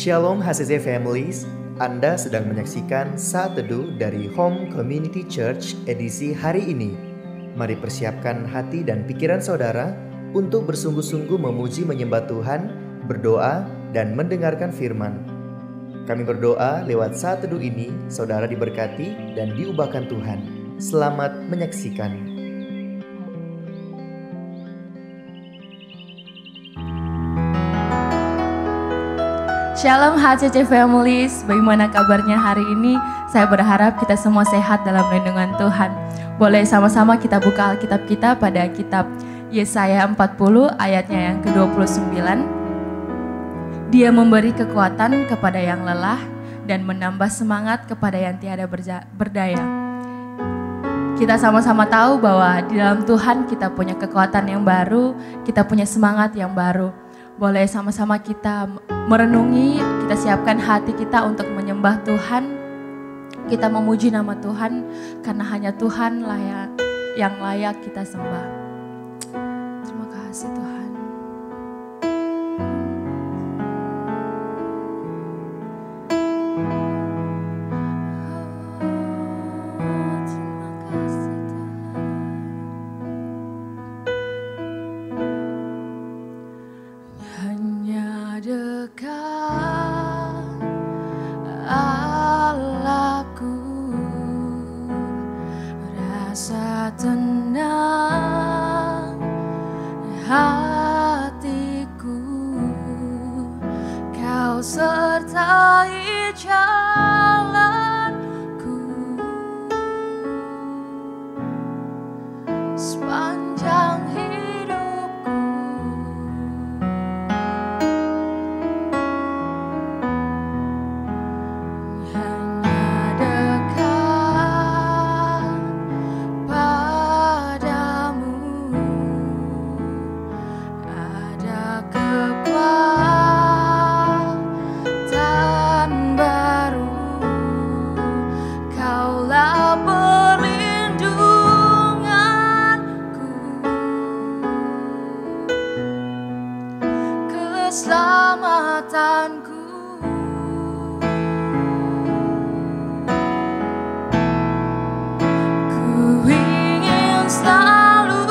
Shalom HCC Families, Anda sedang menyaksikan Saat Teduh dari Home Community Church edisi hari ini. Mari persiapkan hati dan pikiran saudara untuk bersungguh-sungguh memuji menyembah Tuhan, berdoa, dan mendengarkan firman. Kami berdoa lewat Saat Teduh ini, saudara diberkati dan diubahkan Tuhan. Selamat menyaksikan. Shalom HCC Families, bagaimana kabarnya hari ini? Saya berharap kita semua sehat dalam lindungan Tuhan. Boleh sama-sama kita buka Alkitab kita pada kitab Yesaya 40 ayatnya yang ke-29. Dia memberi kekuatan kepada yang lelah dan menambah semangat kepada yang tiada berdaya. Kita sama-sama tahu bahwa di dalam Tuhan kita punya kekuatan yang baru, kita punya semangat yang baru. Boleh sama-sama kita merenungi, kita siapkan hati kita untuk menyembah Tuhan. Kita memuji nama Tuhan karena hanya Tuhan yang layak kita sembah. Terima kasih Tuhan. Tenang hatiku, kau sertai jalanku sepanjang hidupku. Hanya dekat padamu ada kekuatan baru. Kaulah perlindunganku, keselamatanku. Ku ingin selalu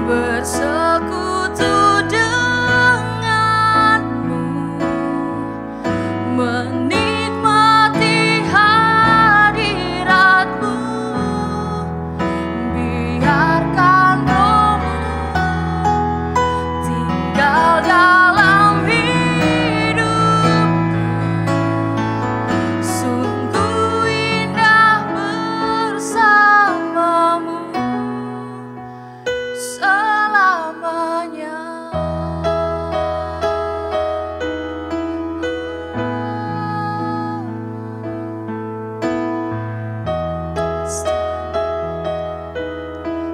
bersekutu denganmu, menikmati hadiratmu. Biarkan rohmu tinggal dalam hidupku. Sungguh indah bersamamu selamanya.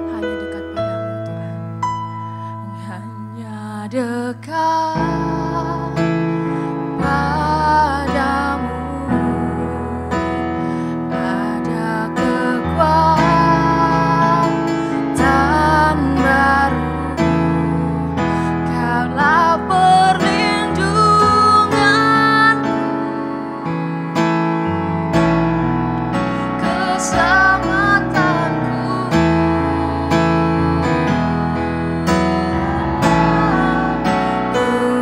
Hanya dekat padamu Tuhan, hanya dekat padamu ada kekuatan baru. Kaulah perlindunganku, keselamatanku. Ku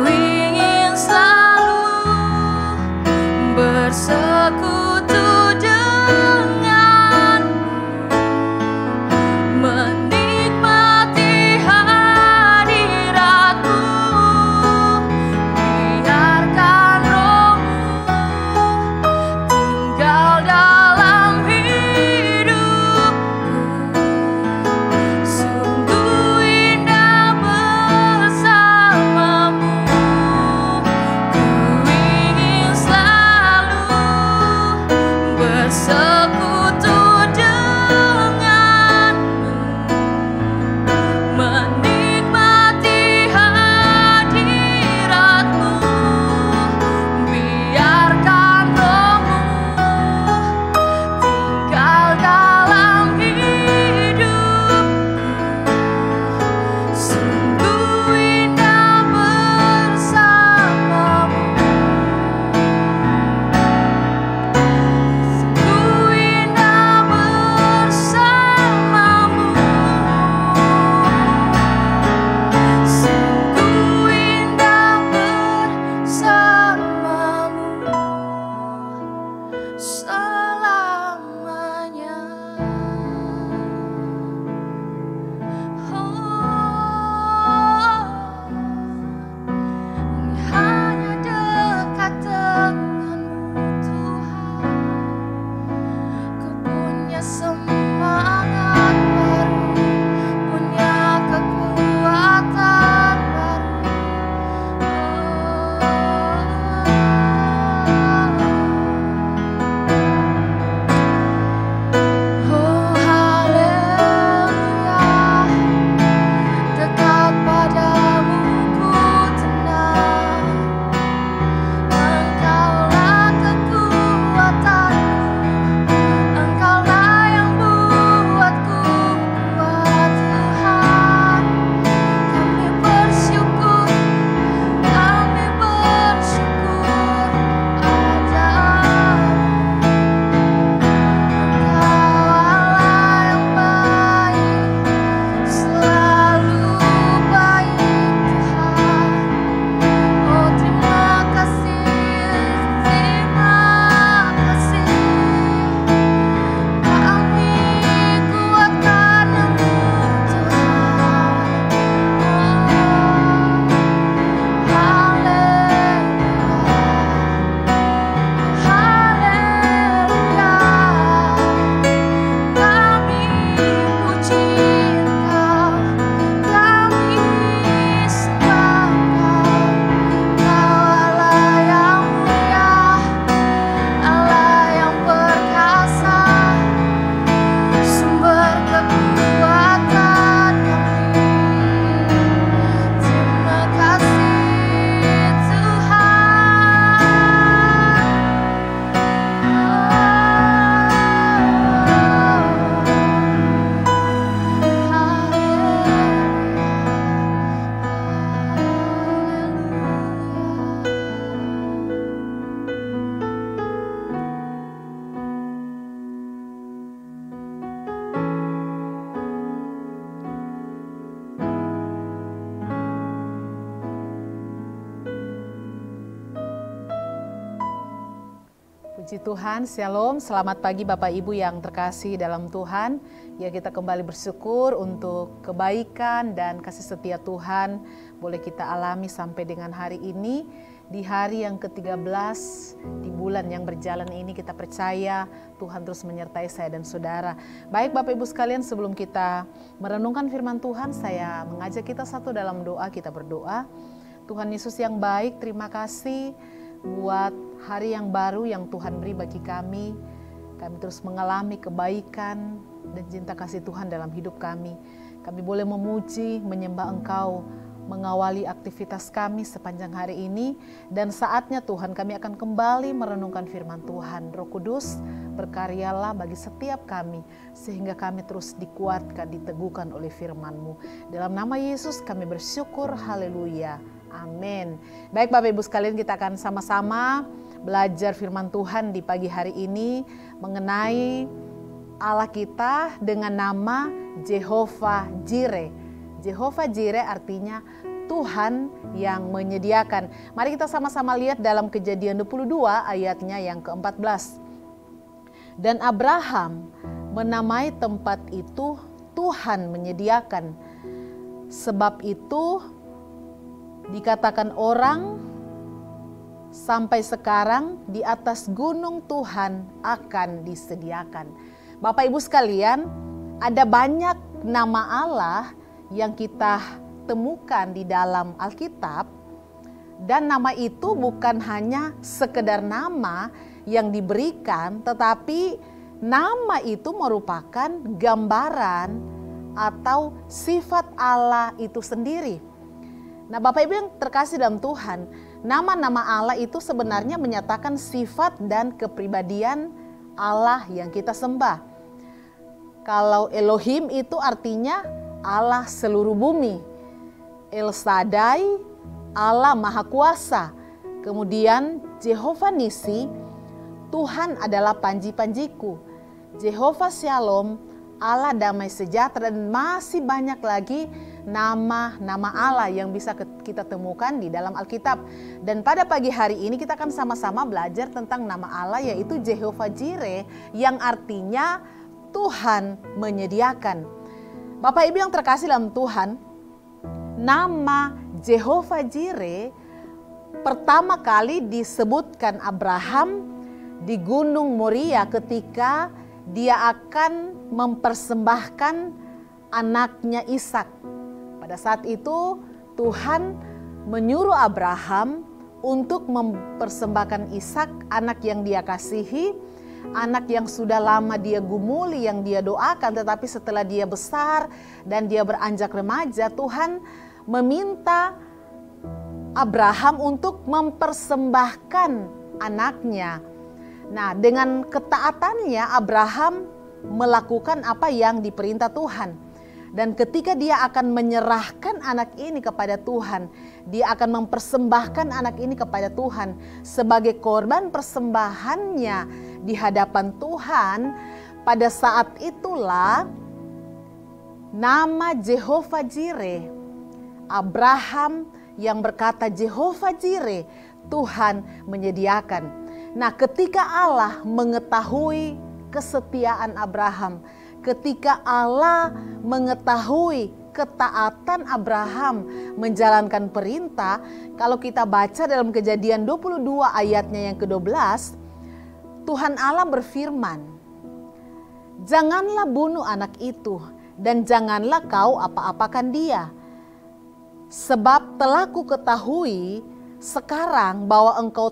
Puji Tuhan, Shalom, selamat pagi Bapak Ibu yang terkasih dalam Tuhan. Ya, kita kembali bersyukur untuk kebaikan dan kasih setia Tuhan boleh kita alami sampai dengan hari ini. Di hari yang ke-13 di bulan yang berjalan ini kita percaya Tuhan terus menyertai saya dan saudara. Baik Bapak Ibu sekalian, sebelum kita merenungkan firman Tuhan, saya mengajak kita satu dalam doa, kita berdoa. Tuhan Yesus yang baik, terima kasih buat hari yang baru yang Tuhan beri bagi kami. Kami terus mengalami kebaikan dan cinta kasih Tuhan dalam hidup kami. Kami boleh memuji, menyembah Engkau, mengawali aktivitas kami sepanjang hari ini. Dan saatnya Tuhan kami akan kembali merenungkan firman Tuhan. Roh Kudus, berkaryalah bagi setiap kami, sehingga kami terus dikuatkan, diteguhkan oleh firman-Mu. Dalam nama Yesus kami bersyukur, haleluya. Amin. Baik Bapak Ibu sekalian, kita akan sama-sama belajar firman Tuhan di pagi hari ini mengenai Allah kita dengan nama Jehovah Jireh. Jehovah Jireh artinya Tuhan yang menyediakan. Mari kita sama-sama lihat dalam Kejadian 22 ayatnya yang ke-14. Dan Abraham menamai tempat itu Tuhan menyediakan. Sebab itu dikatakan orang sampai sekarang di atas gunung Tuhan akan disediakan. Bapak Ibu sekalian, ada banyak nama Allah yang kita temukan di dalam Alkitab. Dan nama itu bukan hanya sekedar nama yang diberikan, tetapi nama itu merupakan gambaran atau sifat Allah itu sendiri. Nah Bapak Ibu yang terkasih dalam Tuhan, nama-nama Allah itu sebenarnya menyatakan sifat dan kepribadian Allah yang kita sembah. Kalau Elohim itu artinya Allah seluruh bumi. El Shaddai, Allah Maha Kuasa. Kemudian Jehovah Nisi, Tuhan adalah panji-panjiku. Jehovah Shalom, Allah damai sejahtera, dan masih banyak lagi nama-nama Allah yang bisa kita temukan di dalam Alkitab. Dan pada pagi hari ini kita akan sama-sama belajar tentang nama Allah, yaitu Jehovah Jireh, yang artinya Tuhan menyediakan. Bapak Ibu yang terkasih dalam Tuhan, nama Jehovah Jireh pertama kali disebutkan Abraham di Gunung Moria ketika dia akan mempersembahkan anaknya Ishak. Pada saat itu Tuhan menyuruh Abraham untuk mempersembahkan Ishak, anak yang dia kasihi, anak yang sudah lama dia gumuli, yang dia doakan. Tetapi setelah dia besar dan dia beranjak remaja, Tuhan meminta Abraham untuk mempersembahkan anaknya. Nah, dengan ketaatannya Abraham melakukan apa yang diperintah Tuhan. Dan ketika dia akan menyerahkan anak ini kepada Tuhan, dia akan mempersembahkan anak ini kepada Tuhan sebagai korban persembahannya di hadapan Tuhan. Pada saat itulah nama Jehovah Jireh, Abraham yang berkata Jehovah Jireh, Tuhan menyediakan. Nah, ketika Allah mengetahui kesetiaan Abraham, ketika Allah mengetahui ketaatan Abraham menjalankan perintah, kalau kita baca dalam Kejadian 22 ayatnya yang ke-12, Tuhan Allah berfirman, "Janganlah bunuh anak itu, dan janganlah kau apa-apakan dia. Sebab telah ku ketahui sekarang bahwa engkau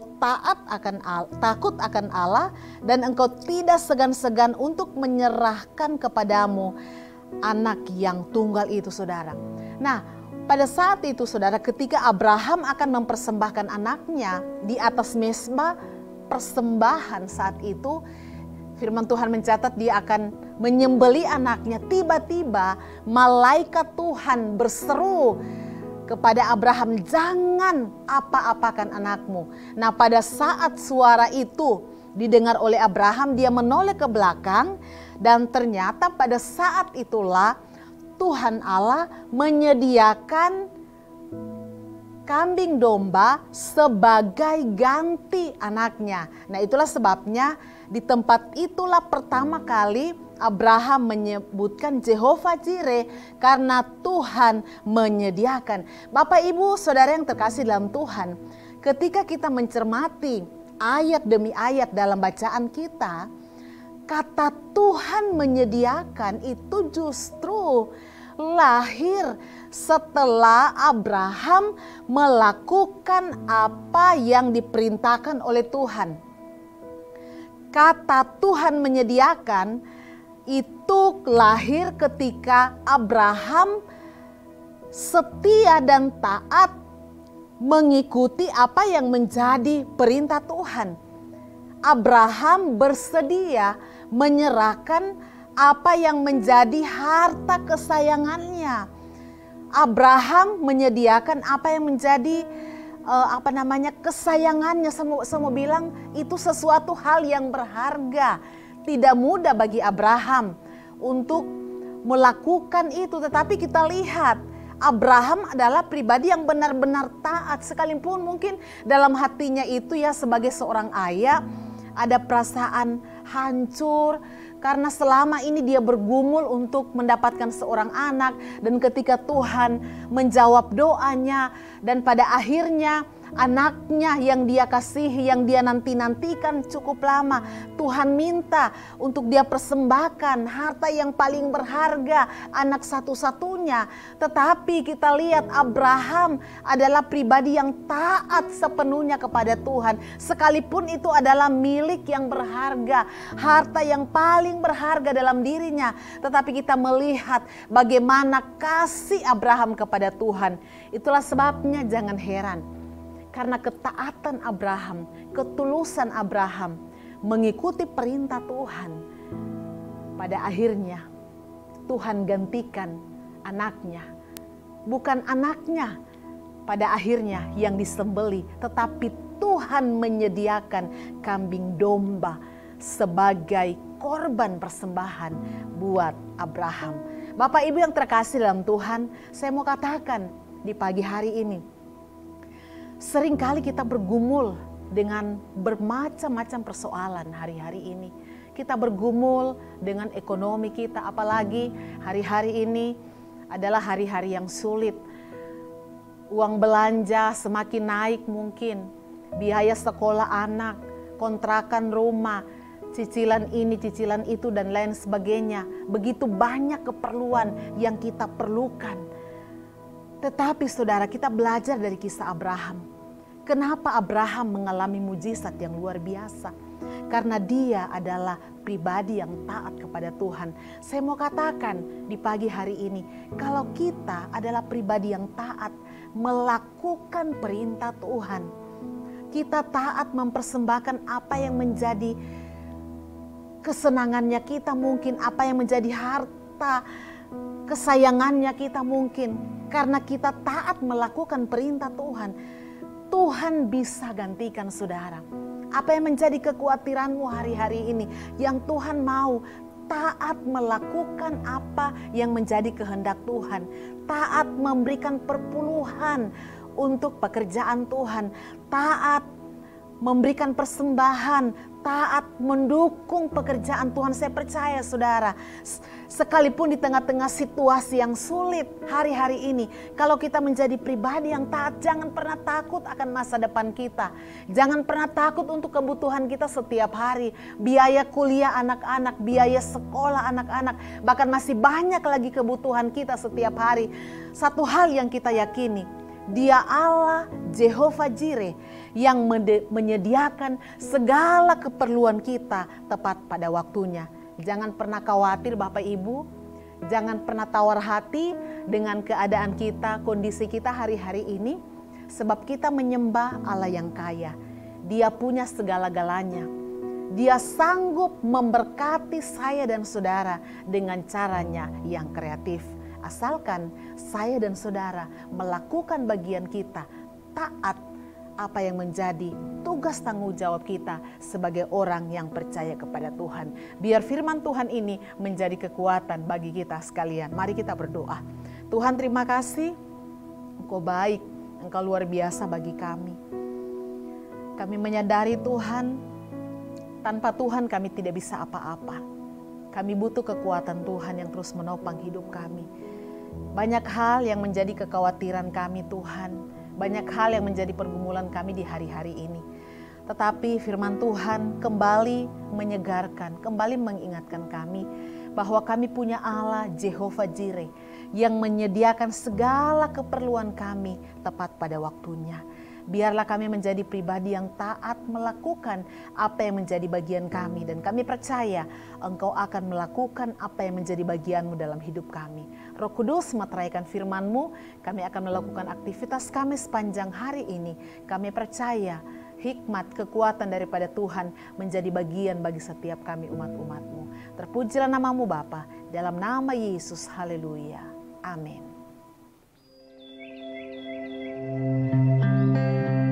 takut akan Allah, dan engkau tidak segan-segan untuk menyerahkan kepadamu anak yang tunggal itu," saudara. Nah, pada saat itu saudara, ketika Abraham akan mempersembahkan anaknya di atas mezbah persembahan saat itu, firman Tuhan mencatat dia akan menyembelih anaknya. Tiba-tiba malaikat Tuhan berseru kepada Abraham, "Jangan apa-apakan anakmu." Nah, pada saat suara itu didengar oleh Abraham, dia menoleh ke belakang, dan ternyata pada saat itulah Tuhan Allah menyediakan kambing domba sebagai ganti anaknya. Nah, itulah sebabnya di tempat itulah pertama kali Abraham menyebutkan Jehovah Jireh, karena Tuhan menyediakan. Bapak, Ibu, Saudara yang terkasih dalam Tuhan, ketika kita mencermati ayat demi ayat dalam bacaan kita, kata Tuhan menyediakan itu justru lahir setelah Abraham melakukan apa yang diperintahkan oleh Tuhan. Kata Tuhan menyediakan itu lahir ketika Abraham setia dan taat mengikuti apa yang menjadi perintah Tuhan. Abraham bersedia menyerahkan apa yang menjadi harta kesayangannya. Abraham menyediakan apa yang menjadi kesayangannya. Semua bilang itu sesuatu hal yang berharga. Tidak mudah bagi Abraham untuk melakukan itu, tetapi kita lihat Abraham adalah pribadi yang benar-benar taat, sekalipun mungkin dalam hatinya itu ya sebagai seorang ayah ada perasaan hancur karena selama ini dia bergumul untuk mendapatkan seorang anak, dan ketika Tuhan menjawab doanya dan pada akhirnya anaknya yang dia kasihi, yang dia nanti-nantikan cukup lama, Tuhan minta untuk dia persembahkan harta yang paling berharga, anak satu-satunya. Tetapi kita lihat Abraham adalah pribadi yang taat sepenuhnya kepada Tuhan, sekalipun itu adalah milik yang berharga, harta yang paling berharga dalam dirinya. Tetapi kita melihat bagaimana kasih Abraham kepada Tuhan. Itulah sebabnya jangan heran, karena ketaatan Abraham, ketulusan Abraham mengikuti perintah Tuhan, pada akhirnya Tuhan gantikan anaknya. Bukan anaknya pada akhirnya yang disembeli, tetapi Tuhan menyediakan kambing domba sebagai korban persembahan buat Abraham. Bapak Ibu yang terkasih dalam Tuhan, saya mau katakan di pagi hari ini, seringkali kita bergumul dengan bermacam-macam persoalan hari-hari ini. Kita bergumul dengan ekonomi kita, apalagi hari-hari ini adalah hari-hari yang sulit. Uang belanja semakin naik mungkin, biaya sekolah anak, kontrakan rumah, cicilan ini, cicilan itu, dan lain sebagainya. Begitu banyak keperluan yang kita perlukan. Tetapi saudara, kita belajar dari kisah Abraham. Kenapa Abraham mengalami mujizat yang luar biasa? Karena dia adalah pribadi yang taat kepada Tuhan. Saya mau katakan di pagi hari ini, kalau kita adalah pribadi yang taat melakukan perintah Tuhan, kita taat mempersembahkan apa yang menjadi kesenangannya kita, mungkin apa yang menjadi harta kesayangannya kita mungkin, karena kita taat melakukan perintah Tuhan, Tuhan bisa gantikan saudara. Apa yang menjadi kekhawatiranmu hari-hari ini, yang Tuhan mau taat melakukan apa yang menjadi kehendak Tuhan, taat memberikan perpuluhan untuk pekerjaan Tuhan, taat memberikan persembahan, taat mendukung pekerjaan Tuhan. Saya percaya saudara, sekalipun di tengah-tengah situasi yang sulit hari-hari ini, kalau kita menjadi pribadi yang taat, jangan pernah takut akan masa depan kita. Jangan pernah takut untuk kebutuhan kita setiap hari. Biaya kuliah anak-anak, biaya sekolah anak-anak, bahkan masih banyak lagi kebutuhan kita setiap hari. Satu hal yang kita yakini, Dia Allah Jehovah Jireh yang menyediakan segala keperluan kita tepat pada waktunya. Jangan pernah khawatir Bapak Ibu, jangan pernah tawar hati dengan keadaan kita, kondisi kita hari-hari ini, sebab kita menyembah Allah yang kaya. Dia punya segala-galanya. Dia sanggup memberkati saya dan saudara dengan caranya yang kreatif. Asalkan saya dan saudara melakukan bagian kita, taat apa yang menjadi tugas tanggung jawab kita sebagai orang yang percaya kepada Tuhan. Biar firman Tuhan ini menjadi kekuatan bagi kita sekalian. Mari kita berdoa. Tuhan, terima kasih, Engkau baik, Engkau luar biasa bagi kami. Kami menyadari Tuhan, tanpa Tuhan kami tidak bisa apa-apa. Kami butuh kekuatan Tuhan yang terus menopang hidup kami. Banyak hal yang menjadi kekhawatiran kami Tuhan. Banyak hal yang menjadi pergumulan kami di hari-hari ini. Tetapi firman Tuhan kembali menyegarkan, kembali mengingatkan kami bahwa kami punya Allah Jehovah Jireh yang menyediakan segala keperluan kami tepat pada waktunya. Biarlah kami menjadi pribadi yang taat melakukan apa yang menjadi bagian kami. Dan kami percaya Engkau akan melakukan apa yang menjadi bagian-Mu dalam hidup kami. Roh Kudus meteraikan firman-Mu, kami akan melakukan aktivitas kami sepanjang hari ini. Kami percaya hikmat, kekuatan daripada Tuhan menjadi bagian bagi setiap kami umat-umat-Mu. Terpujilah nama-Mu Bapa, dalam nama Yesus, haleluya. Amin.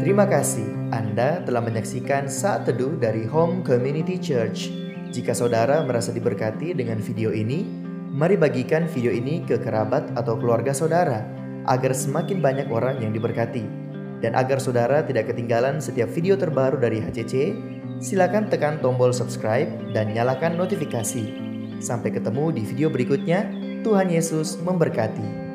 Terima kasih Anda telah menyaksikan Saat Teduh dari Home Community Church. Jika saudara merasa diberkati dengan video ini, mari bagikan video ini ke kerabat atau keluarga saudara, agar semakin banyak orang yang diberkati. Dan agar saudara tidak ketinggalan setiap video terbaru dari HCC, silakan tekan tombol subscribe dan nyalakan notifikasi. Sampai ketemu di video berikutnya, Tuhan Yesus memberkati.